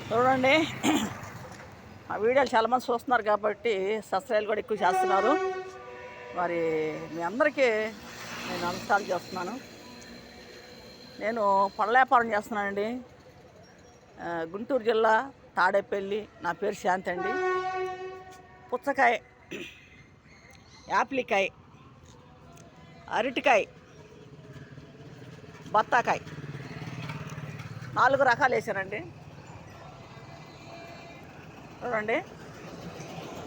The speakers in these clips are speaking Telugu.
చూడండి, ఆ వీడియోలు చాలామంది చూస్తున్నారు కాబట్టి సబ్స్క్రైబ్ కూడా ఎక్కువ చేస్తున్నారు. మరి మీ అందరికీ నేను నమస్కారం చేస్తున్నాను. నేను పళ్ళ వ్యాపారం చేస్తున్నానండి. గుంటూరు జిల్లా తాడేపల్లి. నా పేరు శాంతి అండి. పుచ్చకాయ, యాప్లికాయ, అరటికాయ, బత్తాకాయ 4 రకాలు వేసానండి. చూడండి,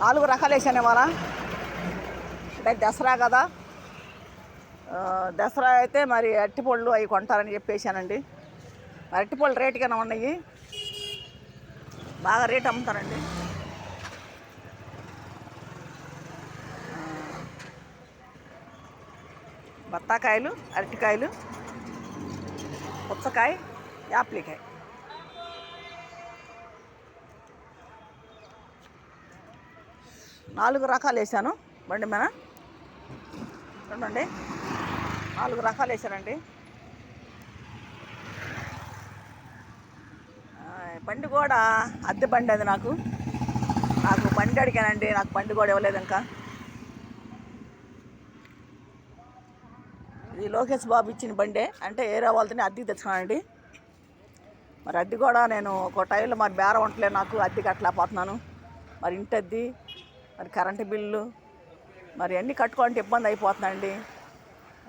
4 రకాలు వేసాను ఇవాళ. అంటే దసరా కదా, దసరా అయితే మరి అరటిపళ్ళు అవి కొంటారని చెప్పేసానండి. అరటిపళ్ళు రేటుగానే ఉన్నాయి, బాగా రేటు అమ్ముతారండి. బత్తాకాయలు, అరటికాయలు, పుచ్చకాయ, యాప్లికాయ. నాలుగు రకాలు వేసాను బండి మీద. చూడండి, 4 రకాలు వేసానండి. బండి కూడా అద్దె బండి అది. నాకు బండి అడిగానండి, నాకు బండి కూడా ఇవ్వలేదు ఇంకా. ఇది లోకేష్ బాబు ఇచ్చిన బండే, అంటే ఏరే వాళ్ళతోనే అద్దెకి తెచ్చుకున్నానండి. మరి అద్దె కూడా నేను ఒక టైంలో మరి బేరం ఉండలేదు, నాకు అద్దె కట్టలేకపోతున్నాను. మరి ఇంటి అద్దె, మరి కరెంటు బిల్లు, మరి అన్నీ కట్టుకోవాలంటే ఇబ్బంది అయిపోతుందండి.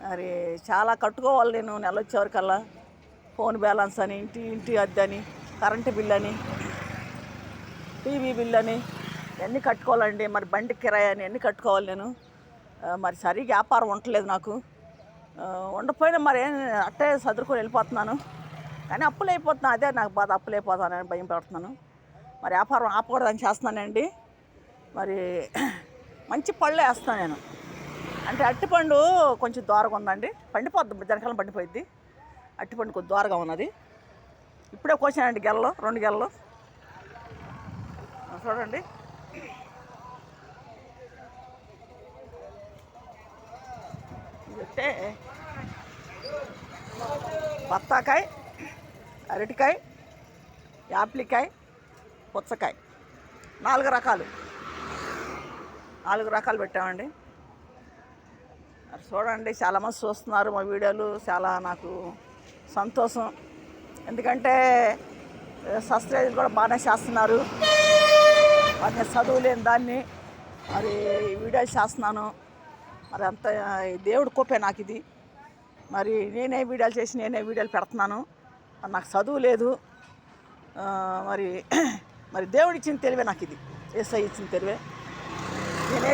మరి చాలా కట్టుకోవాలి నేను నెల వచ్చేవరకల్లా. ఫోన్ బ్యాలెన్స్ అని, ఇంటి అద్దె అని, కరెంటు బిల్ అని, టీవీ బిల్ అని ఇవన్నీ కట్టుకోవాలండి. మరి బండి కిరాయి అని అన్నీ కట్టుకోవాలి నేను. మరి సరిగ్గా వ్యాపారం ఉండట్లేదు నాకు. ఉండకపోయినా మరి అట్టే చదువుకొని వెళ్ళిపోతున్నాను. కానీ అప్పులు అయిపోతున్నాను, అదే నాకు బాధ. అప్పులు అయిపోతానని భయం పడుతున్నాను. మరి వ్యాపారం ఆపకూడదని చేస్తున్నానండి. మరి మంచి పళ్ళు వేస్తాను నేను. అంటే అరటిపండు కొంచెం దూరంగా ఉందండి, పండిపోద్ది, జనకాలం పండిపోయిద్ది. అరటిపండు కొంచెం దూరంగా ఉన్నది. ఇప్పుడే కోసానండి గెలలు, 2 గెలలు. చూడండి, ఇదంటే బత్తాకాయ, అరటికాయ, యాప్లికాయ, పుచ్చకాయ 4 రకాలు. 4 రకాలు పెట్టామండి. చూడండి, చాలామంది చూస్తున్నారు మా వీడియోలు. చాలా నాకు సంతోషం. ఎందుకంటే సబ్స్క్రైబ్ కూడా బాగానే చేస్తున్నారు. మరి నేను చదువులేని దాన్ని మరి వీడియోలు చేస్తున్నాను. మరి అంత దేవుడు కోపే నాకు ఇది. మరి నేనే వీడియోలు పెడుతున్నాను. నాకు చదువు లేదు. మరి దేవుడు ఇచ్చిన తెలివే నాకు ఇది. యేసయ్య ఇచ్చిన తెలివే. నేను